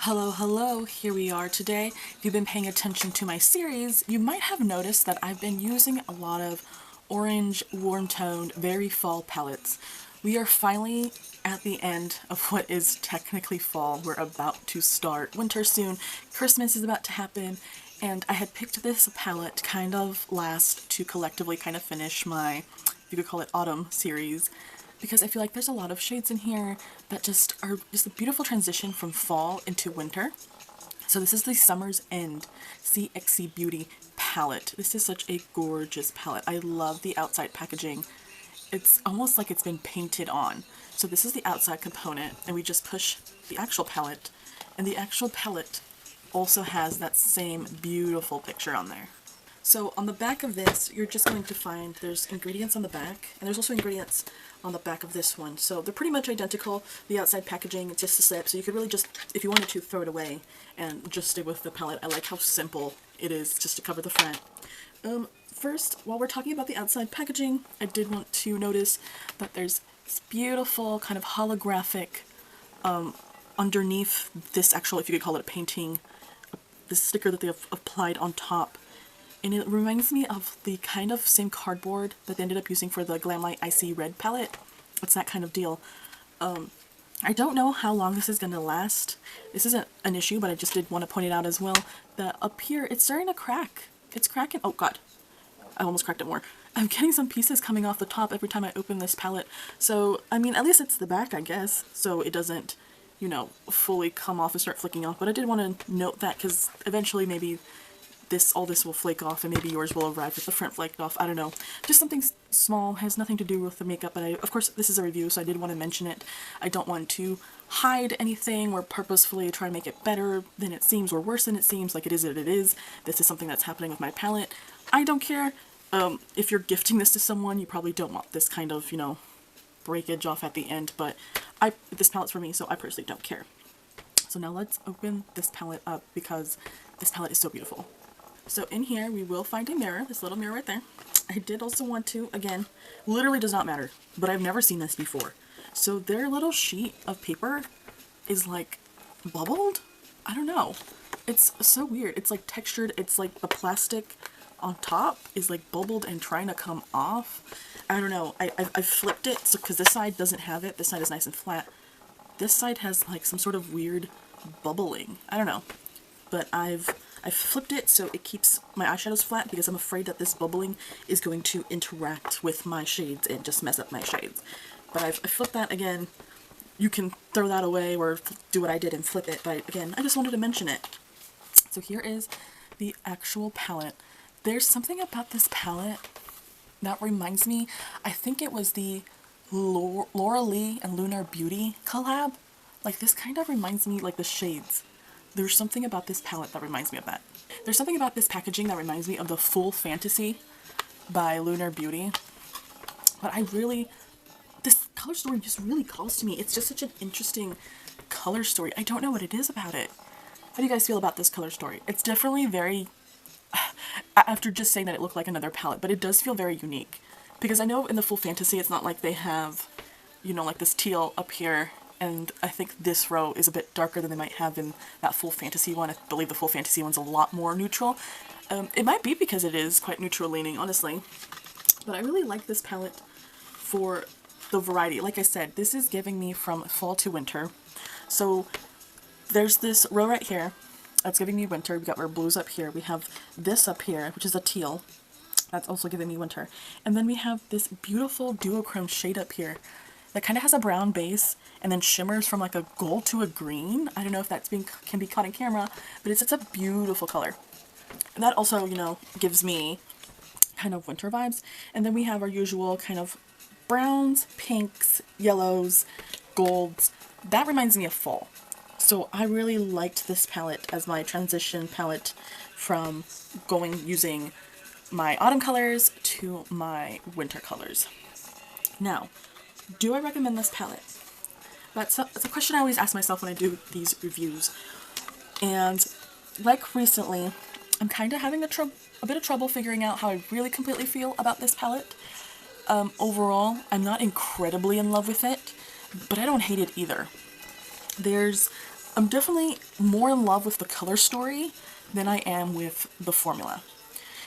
Hello, hello, here we are today. If you've been paying attention to my series, you might have noticed that I've been using a lot of orange, warm-toned, very fall palettes. We are finally at the end of what is technically fall. We're about to start winter soon. Christmas is about to happen, and I had picked this palette kind of last to collectively kind of finish my, you could call it autumn series, because I feel like there's a lot of shades in here that just are just a beautiful transition from fall into winter. So this is the Summer's End CXC Beauty palette. This is such a gorgeous palette. I love the outside packaging. It's almost like it's been painted on. So this is the outside component, and we just push the actual palette, and the actual palette also has that same beautiful picture on there. So on the back of this, you're just going to find there's ingredients on the back, and there's also ingredients on the back of this one. So they're pretty much identical. The outside packaging, it's just a slip, so you could really just, if you wanted to, throw it away and just stay with the palette. I like how simple it is just to cover the front. First, while we're talking about the outside packaging, I did want to notice that there's this beautiful kind of holographic underneath this actual, if you could call it a painting, this sticker that they have applied on top. And it reminds me of the kind of same cardboard that they ended up using for the Glamlight Icy Red palette. It's that kind of deal. I don't know how long this is going to last. This isn't an issue, but I just did want to point it out as well. That up here, it's starting to crack. It's cracking. Oh god. I almost cracked it more. I'm getting some pieces coming off the top every time I open this palette. So, I mean, at least it's the back, I guess. So it doesn't, you know, fully come off and start flicking off. But I did want to note that because eventually maybe all this will flake off, and maybe yours will arrive with the front flaked off. I don't know. Just something small, has nothing to do with the makeup, but of course this is a review, so I did want to mention it. I don't want to hide anything or purposefully try to make it better than it seems or worse than it seems. Like it is what it is. This is something that's happening with my palette. I don't care. If you're gifting this to someone, you probably don't want this kind of, you know, breakage off at the end, but this palette's for me, so I personally don't care. So now let's open this palette up because this palette is so beautiful. So in here we will find a mirror, this little mirror right there. I did also want to, again, literally does not matter, but I've never seen this before. So their little sheet of paper is like bubbled? I don't know. It's so weird. It's like textured. It's like the plastic on top is like bubbled and trying to come off. I don't know. I flipped it so because this side doesn't have it. This side is nice and flat. This side has like some sort of weird bubbling. I don't know. But I've flipped it so it keeps my eyeshadows flat because I'm afraid that this bubbling is going to interact with my shades and just mess up my shades. But I flipped that again. You can throw that away or do what I did and flip it, but again, I just wanted to mention it. So here is the actual palette. There's something about this palette that reminds me, I think it was the Laura Lee and Lunar Beauty collab. Like this kind of reminds me, like the shades. There's something about this palette that reminds me of that. There's something about this packaging that reminds me of the Full Fantasy by Lunar Beauty. But this color story just really calls to me. It's just such an interesting color story. I don't know what it is about it. How do you guys feel about this color story? It's definitely very, after just saying that it looked like another palette, but it does feel very unique. Because I know in the Full Fantasy it's not like they have, you know, like this teal up here. And I think this row is a bit darker than they might have in that Full Fantasy one. I believe the Full Fantasy one's a lot more neutral. It might be because it is quite neutral leaning, honestly. But I really like this palette for the variety. Like I said, this is giving me from fall to winter. So there's this row right here that's giving me winter. We got our blues up here. We have this up here, which is a teal. That's also giving me winter. And then we have this beautiful duochrome shade up here that kind of has a brown base and then shimmers from like a gold to a green. I don't know if that's can be caught in camera, but it's a beautiful color. And that also, you know, gives me kind of winter vibes. And then we have our usual kind of browns, pinks, yellows, golds. That reminds me of fall. So I really liked this palette as my transition palette from using my autumn colors to my winter colors. Now, do I recommend this palette? That's a question I always ask myself when I do these reviews. And like recently, I'm kind of having a bit of trouble figuring out how I really completely feel about this palette. Overall, I'm not incredibly in love with it, but I don't hate it either. There's I'm definitely more in love with the color story than I am with the formula.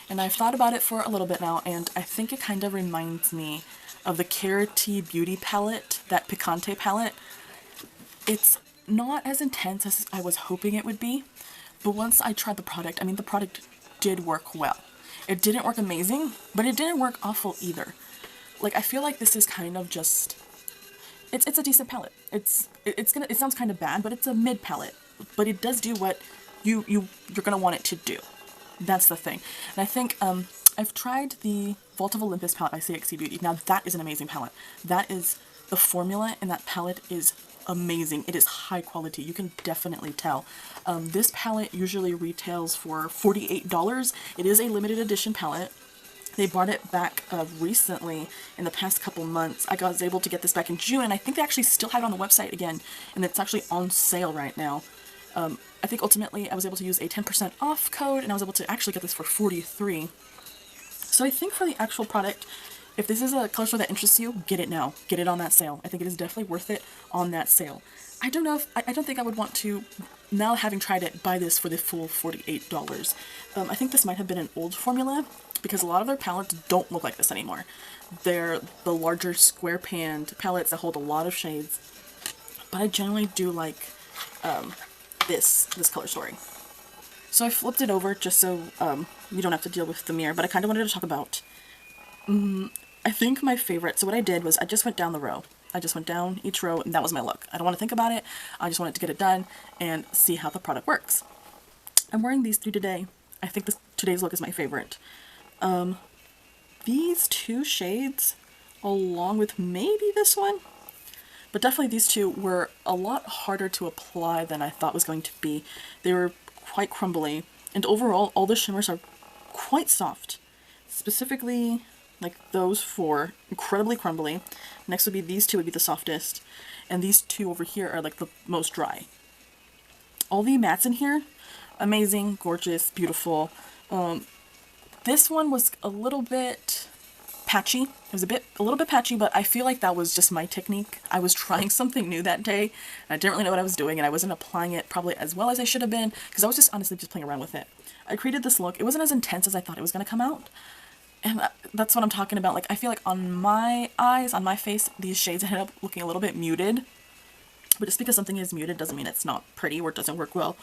And I've thought about it for a little bit now, and I think it kind of reminds me of the Carroty Beauty palette, that Picante palette. It's not as intense as I was hoping it would be, but once I tried the product, I mean, the product did work well. It didn't work amazing, but it didn't work awful either. Like, I feel like this is kind of just, it's a decent palette. It sounds kind of bad, but it's a mid palette. But it does do what you're gonna want it to do. That's the thing. And I think I've tried the Vault of Olympus palette by CXC Beauty. Now that is an amazing palette. That is, the formula in that palette is amazing. It is high quality. You can definitely tell. This palette usually retails for $48. It is a limited edition palette. They brought it back recently in the past couple months. I was able to get this back in June, and I think they actually still have it on the website again, and it's actually on sale right now. I think ultimately I was able to use a 10% off code, and I was able to actually get this for $43. So I think for the actual product, if this is a color store that interests you, get it now. Get it on that sale. I think it is definitely worth it on that sale. I don't know if, I don't think I would want to, now having tried it, buy this for the full $48. I think this might have been an old formula, because a lot of their palettes don't look like this anymore. They're the larger square panned palettes that hold a lot of shades, but I generally do like this color story. So I flipped it over just so you don't have to deal with the mirror, but I kind of wanted to talk about, I think my favorite, so what I did was I just went down the row. I just went down each row, and that was my look. I don't want to think about it. I just wanted to get it done and see how the product works. I'm wearing these three today. I think today's look is my favorite. These two shades, along with maybe this one, but definitely these two were a lot harder to apply than I thought was going to be. They were quite crumbly, and overall all the shimmers are quite soft. Specifically, like those four, incredibly crumbly. Next would be these two, would be the softest, and these two over here are like the most dry. All the mattes in here, amazing, gorgeous, beautiful. This one was a little bit patchy. It was a little bit patchy, but I feel like that was just my technique. I was trying something new that day, and I didn't really know what I was doing, and I wasn't applying it probably as well as I should have been, because I was just honestly just playing around with it. I created this look. It wasn't as intense as I thought it was going to come out, and that's what I'm talking about. Like, I feel like on my eyes, on my face, these shades ended up looking a little bit muted, but just because something is muted doesn't mean it's not pretty or it doesn't work well.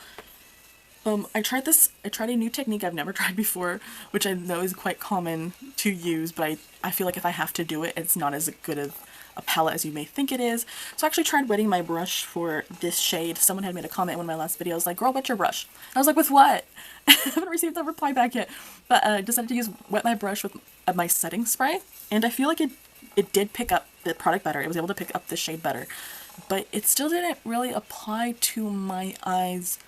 I tried a new technique I've never tried before, which I know is quite common to use, but I feel like if I have to do it, it's not as good of a palette as you may think it is. So I actually tried wetting my brush for this shade. Someone had made a comment in one of my last videos, like, girl, wet your brush. I was like, with what? I haven't received a reply back yet. But I decided to wet my brush with my setting spray, and I feel like it did pick up the product better. It was able to pick up the shade better. But it still didn't really apply to my eyes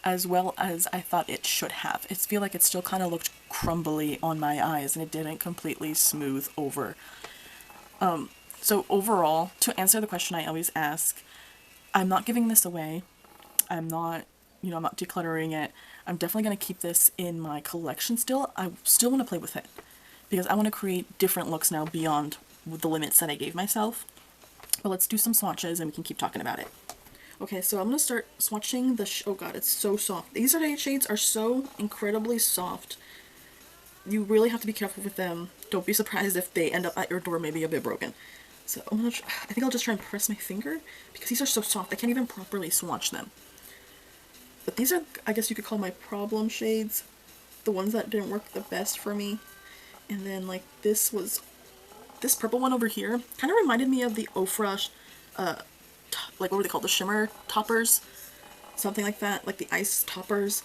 as well as I thought it should have. I feel like it still kind of looked crumbly on my eyes, and it didn't completely smooth over. So overall, to answer the question I always ask, I'm not giving this away. I'm not, I'm not decluttering it. I'm definitely going to keep this in my collection still. I still want to play with it, because I want to create different looks now beyond the limits that I gave myself. But let's do some swatches and we can keep talking about it. Okay, so I'm going to start swatching oh god, it's so soft. These shades are so incredibly soft. You really have to be careful with them. Don't be surprised if they end up at your door maybe a bit broken. So I think I'll just try and press my finger, because these are so soft I can't even properly swatch them. But these are, I guess you could call my problem shades. The ones that didn't work the best for me. And then like this purple one over here kind of reminded me of the Ofra like, what were they called? The shimmer toppers? Something like that. Like the ice toppers.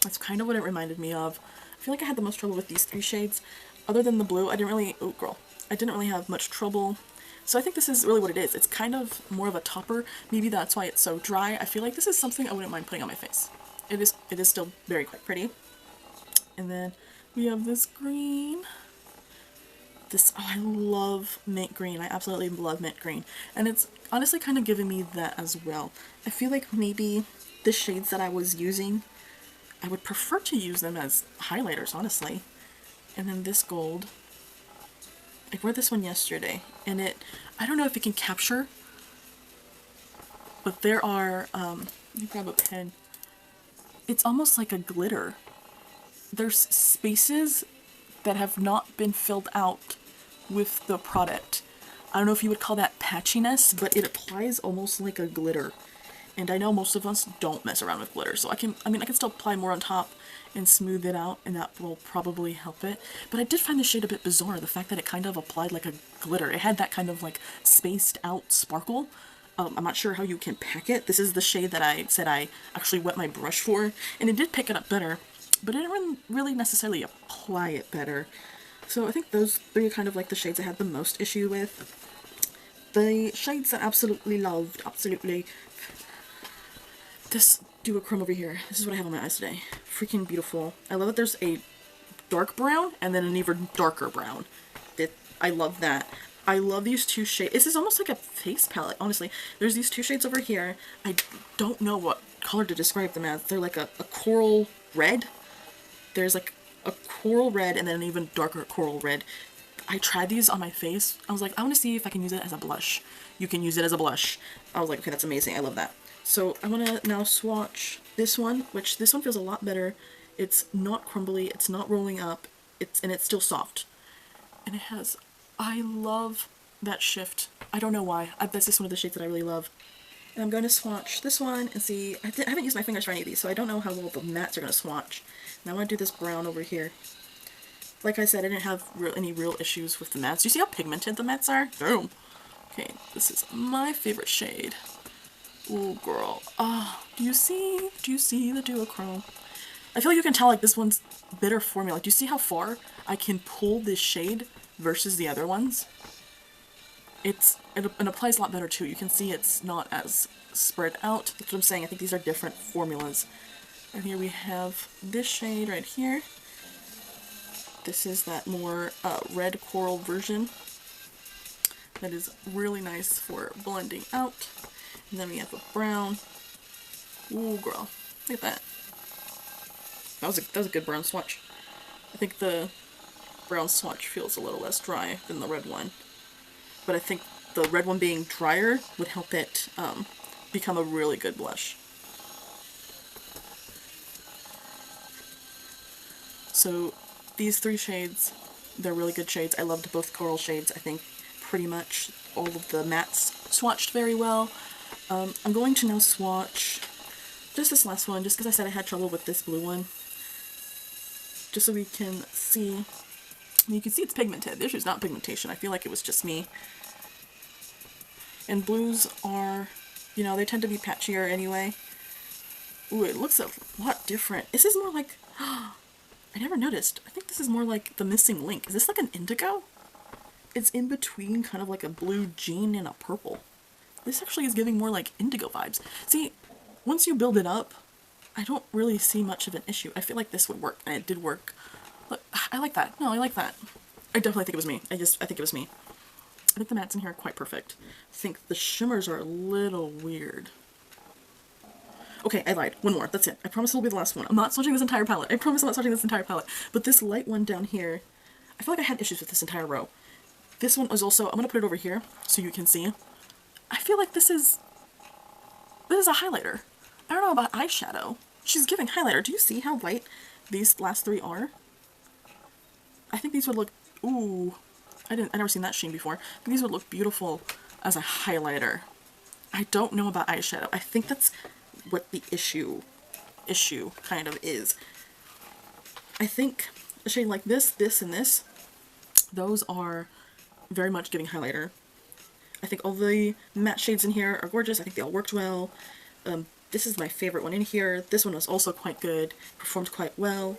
That's kind of what it reminded me of. I feel like I had the most trouble with these three shades. Other than the blue, I didn't really have much trouble. So I think this is really what it is. It's kind of more of a topper. Maybe that's why it's so dry. I feel like this is something I wouldn't mind putting on my face. It is still quite pretty. And then we have this green. I love mint green. I absolutely love mint green. And it's honestly kind of giving me that as well. I feel like maybe the shades that I was using, I would prefer to use them as highlighters, honestly. And then this gold. I wore this one yesterday, and I don't know if it can capture, but there are Let me grab a pen. It's almost like a glitter. There's spaces that have not been filled out with the product. I don't know if you would call that patchiness, but it applies almost like a glitter. And I know most of us don't mess around with glitter, so I can still apply more on top and smooth it out, and that will probably help it. But I did find the shade a bit bizarre, the fact that it kind of applied like a glitter. It had that kind of like spaced out sparkle. I'm not sure how you can pack it. This is the shade that I said I actually wet my brush for, and it did pick it up better, but it didn't really necessarily apply it better. So I think those three are kind of like the shades I had the most issue with. The shades I absolutely loved, absolutely. This duochrome over here, this is what I have on my eyes today. Freaking beautiful. I love that there's a dark brown and then an even darker brown. I love that. I love these two shades. This is almost like a face palette, honestly. There's these two shades over here. I don't know what color to describe them as. They're like a coral red. There's like a coral red and then an even darker coral red. I tried these on my face. I was like, I want to see if I can use it as a blush. You can use it as a blush. I was like, okay, that's amazing. I love that. So I want to now swatch this one, which this one feels a lot better. It's not crumbly, it's not rolling up, and it's still soft. And it has, I love that shift. I don't know why. That's just one of the shades that I really love. And I'm going to swatch this one and see, I haven't used my fingers for any of these, so I don't know how well the mattes are going to swatch. Now I want to do this brown over here. Like I said, I didn't have any real issues with the mattes. Do you see how pigmented the mattes are? Boom. Okay, this is my favorite shade. Ooh, girl. Ah, do you see the duochrome? I feel like you can tell like this one's better formula. Do you see how far I can pull this shade versus the other ones? It applies a lot better too. You can see it's not as spread out. That's what I'm saying. I think these are different formulas. And here we have this shade right here. This is that more red coral version. That is really nice for blending out. And then we have a brown. Ooh, girl. Look at that. That was a good brown swatch. I think the brown swatch feels a little less dry than the red one. But I think the red one being drier would help it become a really good blush. So these three shades, they're really good shades. I loved both coral shades. I think pretty much all of the mattes swatched very well. I'm going to now swatch just this last one, just because I said I had trouble with this blue one. Just so we can see. You can see it's pigmented. The issue is not pigmentation. I feel like it was just me. And blues are, you know, they tend to be patchier anyway. Ooh, it looks a lot different. This is more like, I never noticed. I think this is more like the missing link. Is this like an indigo? It's in between kind of like a blue jean and a purple. This actually is giving more like indigo vibes. See, once you build it up, I don't really see much of an issue. I feel like this would work, and it did work. Look, I like that. No, I like that. I definitely think it was me. I think it was me. I think the mattes in here are quite perfect. I think the shimmers are a little weird. Okay, I lied. One more. That's it. I promise it'll be the last one. I'm not swatching this entire palette. I promise I'm not swatching this entire palette. But this light one down here, I feel like I had issues with this entire row. This one was also, I'm going to put it over here so you can see. I feel like this is a highlighter. I don't know about eyeshadow. She's giving highlighter. Do you see how light these last three are? I think these would look, ooh, I never seen that sheen before. But these would look beautiful as a highlighter. I don't know about eyeshadow. I think that's what the issue kind of is. I think a shade like this, this, and this, those are very much giving highlighter. I think all the matte shades in here are gorgeous. I think they all worked well. This is my favorite one in here. This one was also quite good, performed quite well.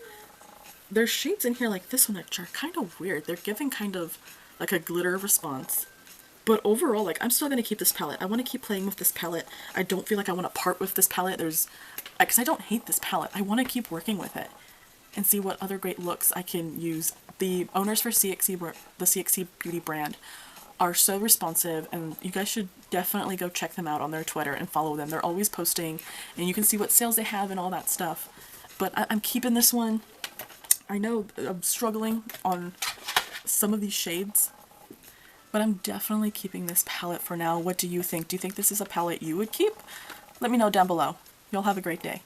There's shades in here like this one which are kind of weird. They're giving kind of like a glitter response. But overall, like, I'm still going to keep this palette. I want to keep playing with this palette. I don't feel like I want to part with this palette. Because I don't hate this palette. I want to keep working with it and see what other great looks I can use. The owners for CXC, the CXC Beauty brand, are so responsive, and you guys should definitely go check them out on their Twitter and follow them. They're always posting, and you can see what sales they have and all that stuff. But I'm keeping this one. I know I'm struggling on some of these shades, but I'm definitely keeping this palette for now. What do you think? Do you think this is a palette you would keep? Let me know down below. Y'all have a great day.